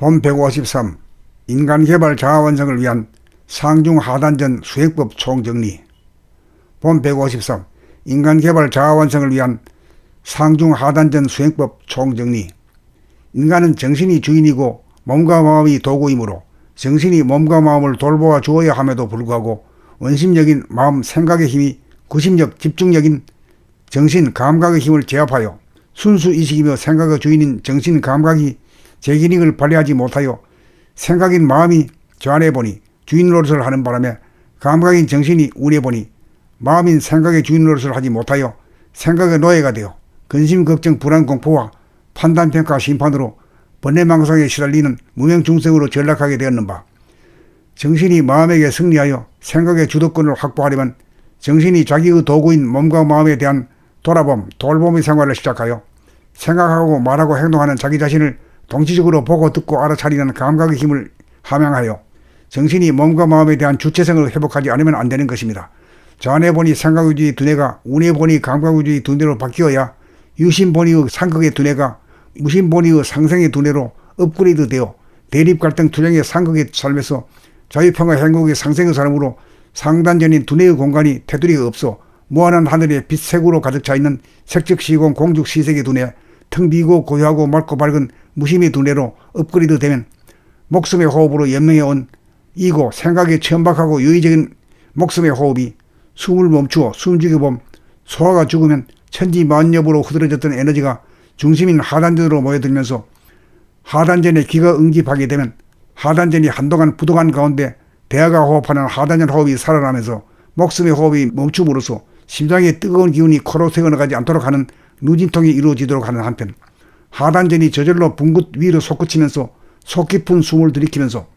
본 153 인간개발 자아완성을 위한 상중하단전 수행법 총정리. 본 153 인간개발 자아완성을 위한 상중하단전 수행법 총정리. 인간은 정신이 주인이고 몸과 마음이 도구이므로 정신이 몸과 마음을 돌보아 주어야 함에도 불구하고 원심력인 마음 생각의 힘이 구심력 집중력인 정신 감각의 힘을 제압하여 순수의식이며 생각의 주인인 정신 감각이 제 기능을 발휘하지 못하여 생각인 마음이 저안해보니 주인 노릇을 하는 바람에 감각인 정신이 운해보니 마음인 생각의 주인 노릇을 하지 못하여 생각의 노예가 되어 근심 걱정 불안 공포와 판단평가 심판으로 번뇌망상에 시달리는 무명중생으로 전락하게 되었는 바, 정신이 마음에게 승리하여 생각의 주도권을 확보하려면 정신이 자기의 도구인 몸과 마음에 대한 돌봄의 생활을 시작하여 생각하고 말하고 행동하는 자기 자신을 동시적으로 보고 듣고 알아차리는 감각의 힘을 함양하여 정신이 몸과 마음에 대한 주체성을 회복하지 않으면 안 되는 것입니다. 자안해보니 생각의주의 두뇌가 운해보니 감각의주의 두뇌로 바뀌어야 유심보니의 상극의 두뇌가 무심보니의 상생의 두뇌로 업그레이드 되어 대립갈등 투쟁의 상극의 삶에서 자유평화 행복의 상생의 사람으로 상단전인 두뇌의 공간이 테두리가 없어 무한한 하늘에 빛색으로 가득 차있는 색적시공 공죽시색의 두뇌, 텅 비고 고요하고 맑고 밝은 무심의 두뇌로 업그레이드 되면 목숨의 호흡으로 연명해온 이고 생각에 천박하고 유의적인 목숨의 호흡이 숨을 멈추어 숨죽여 봄 소화가 죽으면 천지만엽으로 흐드러졌던 에너지가 중심인 하단전으로 모여들면서 하단전에 기가 응집하게 되면 하단전이 한동안 부동한 가운데 대하가 호흡하는 하단전 호흡이 살아나면서 목숨의 호흡이 멈춤으로써 심장의 뜨거운 기운이 코로 새어나가지 않도록 하는 누진통이 이루어지도록 하는 한편, 하단전이 저절로 붕긋 위로 솟구치면서 속 깊은 숨을 들이키면서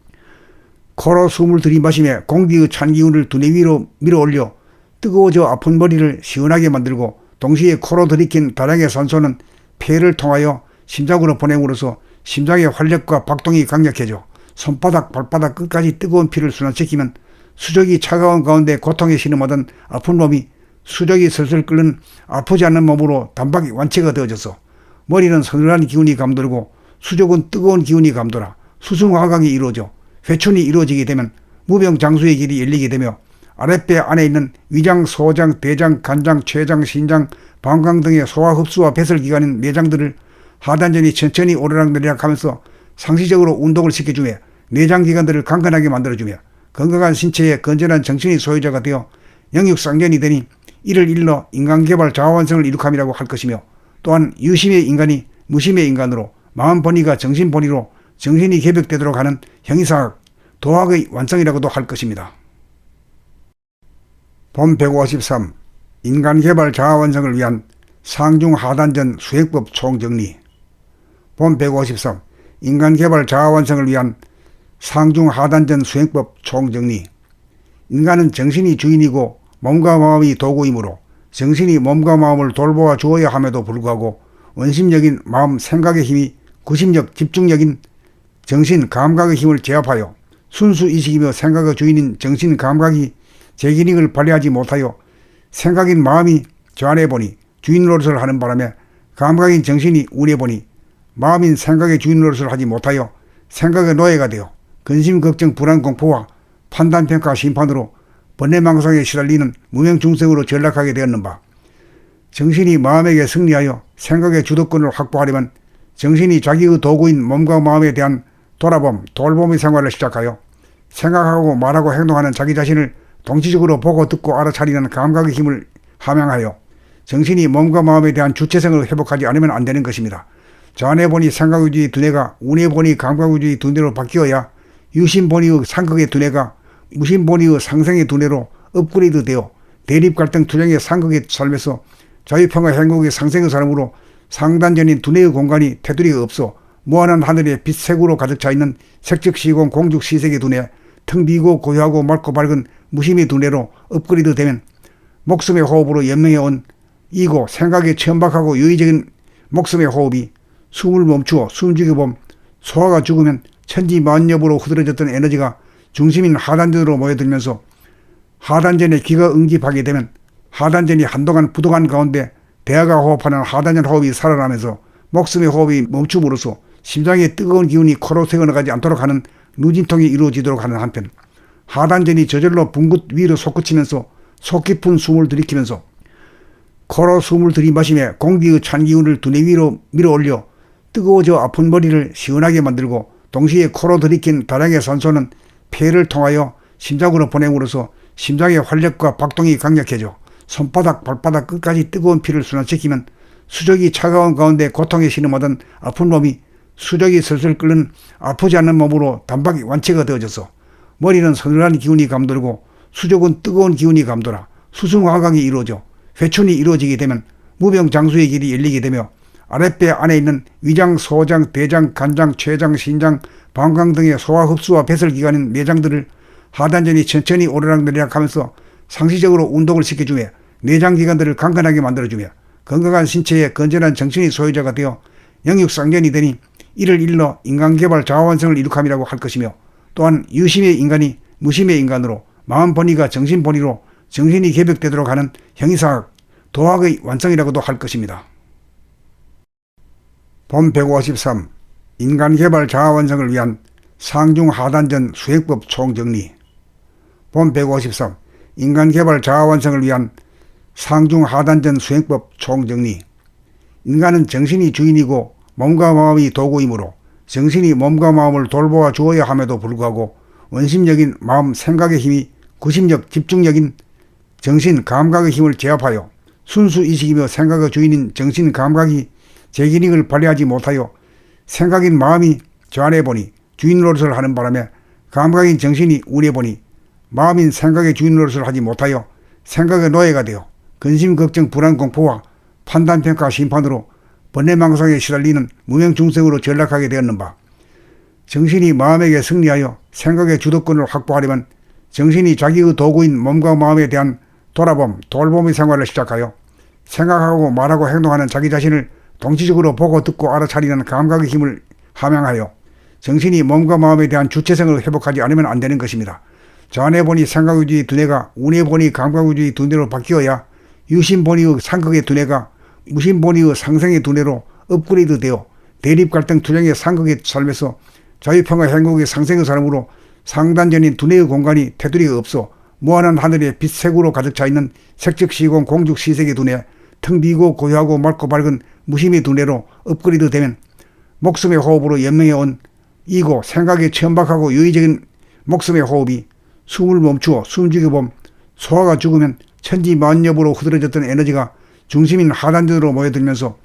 코로 숨을 들이마시며 공기의 찬 기운을 두뇌 위로 밀어올려 뜨거워져 아픈 머리를 시원하게 만들고 동시에 코로 들이킨 다량의 산소는 폐를 통하여 심장으로 보냄으로써 심장의 활력과 박동이 강력해져 손바닥 발바닥 끝까지 뜨거운 피를 순환시키면 수족이 차가운 가운데 고통에 신음하던 아픈 몸이 수족이 슬슬 끓는 아프지 않는 몸으로 단박에 완치가 되어져서 머리는 서늘한 기운이 감돌고 수족은 뜨거운 기운이 감돌아 수승화강이 이루어져 회춘이 이루어지게 되면 무병장수의 길이 열리게 되며 아랫배 안에 있는 위장, 소장, 대장, 간장, 췌장, 신장, 방광 등의 소화 흡수와 배설기관인 내장들을 하단전이 천천히 오르락내리락 하면서 상시적으로 운동을 시켜주며 내장기관들을 강건하게 만들어주며 건강한 신체에 건전한 정신의 소유자가 되어 영육상전이 되니 이를 일러 인간개발 자아완성을 이룩함이라고 할 것이며, 또한 유심의 인간이 무심의 인간으로 마음본의가 정신본의로 정신이 개벽되도록 하는 형이사학, 도학의 완성이라고도 할 것입니다. 본 153 인간개발 자아완성을 위한 상중하단전 수행법 총정리. 본 153 인간개발 자아완성을 위한 상중하단전 수행법 총정리. 인간은 정신이 주인이고 몸과 마음이 도구이므로 정신이 몸과 마음을 돌보아 주어야 함에도 불구하고 원심력인 마음 생각의 힘이 구심력 집중력인 정신 감각의 힘을 제압하여 순수의식이며 생각의 주인인 정신 감각이 제 기능을 발휘하지 못하여 생각인 마음이 저안해보니 주인 노릇을 하는 바람에 감각인 정신이 운해보니 마음인 생각의 주인 노릇을 하지 못하여 생각의 노예가 되어 근심 걱정 불안 공포와 판단평가 심판으로 번뇌망상에 시달리는 무명중생으로 전락하게 되었는 바, 정신이 마음에게 승리하여 생각의 주도권을 확보하려면 정신이 자기의 도구인 몸과 마음에 대한 돌봄의 생활을 시작하여 생각하고 말하고 행동하는 자기 자신을 동시적으로 보고 듣고 알아차리는 감각의 힘을 함양하여 정신이 몸과 마음에 대한 주체성을 회복하지 않으면 안 되는 것입니다. 자안해보니 생각의주의 두뇌가 운해보니 감각의주의 두뇌로 바뀌어야 유심보니의 상극의 두뇌가 무심보니의 상생의 두뇌로 업그레이드 되어 대립갈등 투쟁의 상극의 삶에서 자유평화 행복의 상생의 사람으로 상단전인 두뇌의 공간이 테두리가 없어 무한한 하늘에 빛색으로 가득 차있는 색적시공 공죽시색의 두뇌, 텅 비고 고요하고 맑고 밝은 무심의 두뇌로 업그레이드 되면 목숨의 호흡으로 연명해온 이고 생각에 천박하고 유의적인 목숨의 호흡이 숨을 멈추어 숨죽여 봄 소화가 죽으면 천지만엽으로 흐드러졌던 에너지가 중심인 하단전으로 모여들면서 하단전에 기가 응집하게 되면 하단전이 한동안 부동한 가운데 대하가 호흡하는 하단전 호흡이 살아나면서 목숨의 호흡이 멈춤으로써 심장의 뜨거운 기운이 코로 새어나가지 않도록 하는 누진통이 이루어지도록 하는 한편, 하단전이 저절로 붕긋 위로 솟구치면서 속 깊은 숨을 들이키면서 코로 숨을 들이마시며 공기의 찬 기운을 두뇌 위로 밀어올려 뜨거워져 아픈 머리를 시원하게 만들고, 동시에 코로 들이킨 다량의 산소는 폐를 통하여 심장으로 보냄으로써 심장의 활력과 박동이 강력해져 손바닥 발바닥 끝까지 뜨거운 피를 순환시키면 수족이 차가운 가운데 고통에 신음하던 아픈 몸이 수족이 슬슬 끓는 아프지 않는 몸으로 단박에 완치가 되어져서 머리는 서늘한 기운이 감돌고 수족은 뜨거운 기운이 감돌아 수승화강이 이루어져 회춘이 이루어지게 되면 무병장수의 길이 열리게 되며 아랫배 안에 있는 위장, 소장, 대장, 간장, 췌장, 신장, 방광 등의 소화 흡수와 배설 기관인 내장들을 하단전이 천천히 오르락내리락 하면서 상시적으로 운동을 시켜주며 내장기관들을 강건하게 만들어주며 건강한 신체에 건전한 정신의 소유자가 되어 영육상전이 되니 이를 일러 인간개발 자아완성을 이룩함이라고 할 것이며, 또한 유심의 인간이 무심의 인간으로 마음본의가 정신본의로 정신이 개벽되도록 하는 형이사학, 도학의 완성이라고도 할 것입니다. 본 153. 인간개발 자아완성을 위한 상중하단전 수행법 총정리. 본 153. 인간개발 자아완성을 위한 상중하단전 수행법 총정리. 인간은 정신이 주인이고 몸과 마음이 도구이므로 정신이 몸과 마음을 돌보아 주어야 함에도 불구하고 원심력인 마음 생각의 힘이 구심력 집중력인 정신 감각의 힘을 제압하여 순수의식이며 생각의 주인인 정신 감각이 제 기능을 발휘하지 못하여 생각인 마음이 저안해보니 주인 노릇을 하는 바람에 감각인 정신이 운해보니 마음인 생각의 주인 노릇을 하지 못하여 생각의 노예가 되어 근심 걱정 불안 공포와 판단평가 심판으로 번뇌망상에 시달리는 무명중생으로 전락하게 되었는바, 정신이 마음에게 승리하여 생각의 주도권을 확보하려면 정신이 자기의 도구인 몸과 마음에 대한 돌아봄, 돌봄의 생활을 시작하여 생각하고 말하고 행동하는 자기 자신을 동시적으로 보고 듣고 알아차리는 감각의 힘을 함양하여 정신이 몸과 마음에 대한 주체성을 회복하지 않으면 안 되는 것입니다. 자안해보니 생각의주의 두뇌가 운해보니 감각의주의 두뇌로 바뀌어야 유심보니의 상극의 두뇌가 무심보니의 상생의 두뇌로 업그레이드 되어 대립갈등 투쟁의 상극의 삶에서 자유평화 행복의 상생의 사람으로 상단전인 두뇌의 공간이 테두리가 없어 무한한 하늘에 빛색으로 가득 차있는 색즉시공 공죽시색의 두뇌, 텅 비고 고요하고 맑고 밝은 무심의 두뇌로 업그레이드 되면 목숨의 호흡으로 연명해온 이고 생각에 천박하고 유의적인 목숨의 호흡이 숨을 멈추어 숨죽여 봄 소화가 죽으면 천지만엽으로 흐드러졌던 에너지가 중심인 하단전으로 모여들면서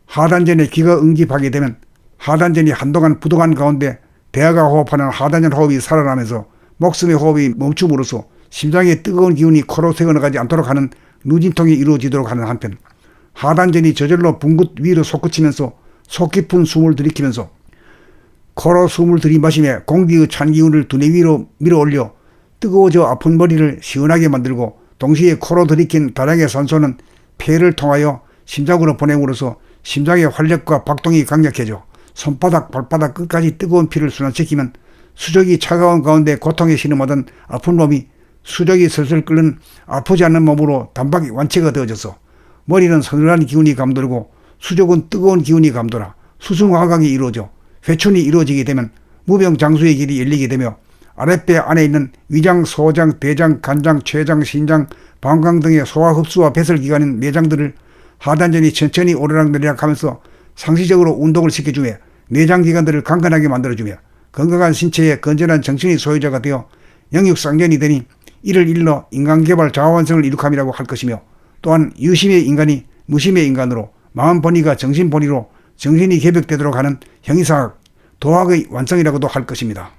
하단전에 기가 응집하게 되면 하단전이 한동안 부동한 가운데 대하가 호흡하는 하단전 호흡이 살아나면서 목숨의 호흡이 멈춤으로써 심장의 뜨거운 기운이 코로 새어나가지 않도록 하는 누진통이 이루어지도록 하는 한편, 하단전이 저절로 붕긋 위로 솟구치면서 속 깊은 숨을 들이키면서 코로 숨을 들이마시며 공기의 찬 기운을 두뇌 위로 밀어올려 뜨거워져 아픈 머리를 시원하게 만들고, 동시에 코로 들이킨 다량의 산소는 폐를 통하여 심장으로 보냄으로써 심장의 활력과 박동이 강력해져 손바닥 발바닥 끝까지 뜨거운 피를 순환시키면 수족이 차가운 가운데 고통에 신음하던 아픈 몸이 수족이 슬슬 끓는 아프지 않는 몸으로 단박에 완치가 되어져서 머리는 서늘한 기운이 감돌고 수족은 뜨거운 기운이 감돌아 수승화강이 이루어져 회춘이 이루어지게 되면 무병장수의 길이 열리게 되며 아랫배 안에 있는 위장, 소장, 대장, 간장, 췌장, 신장, 방광 등의 소화 흡수와 배설 기관인 내장들을 하단전이 천천히 오르락내리락 하면서 상시적으로 운동을 시켜주며 내장기관들을 강건하게 만들어주며 건강한 신체에 건전한 정신의 소유자가 되어 영육상전이 되니 이를 일러 인간개발 자아완성을 이룩함이라고 할 것이며, 또한 유심의 인간이 무심의 인간으로 마음본의가 정신본의로 정신이 개벽되도록 하는 형이사학, 도학의 완성이라고도 할 것입니다.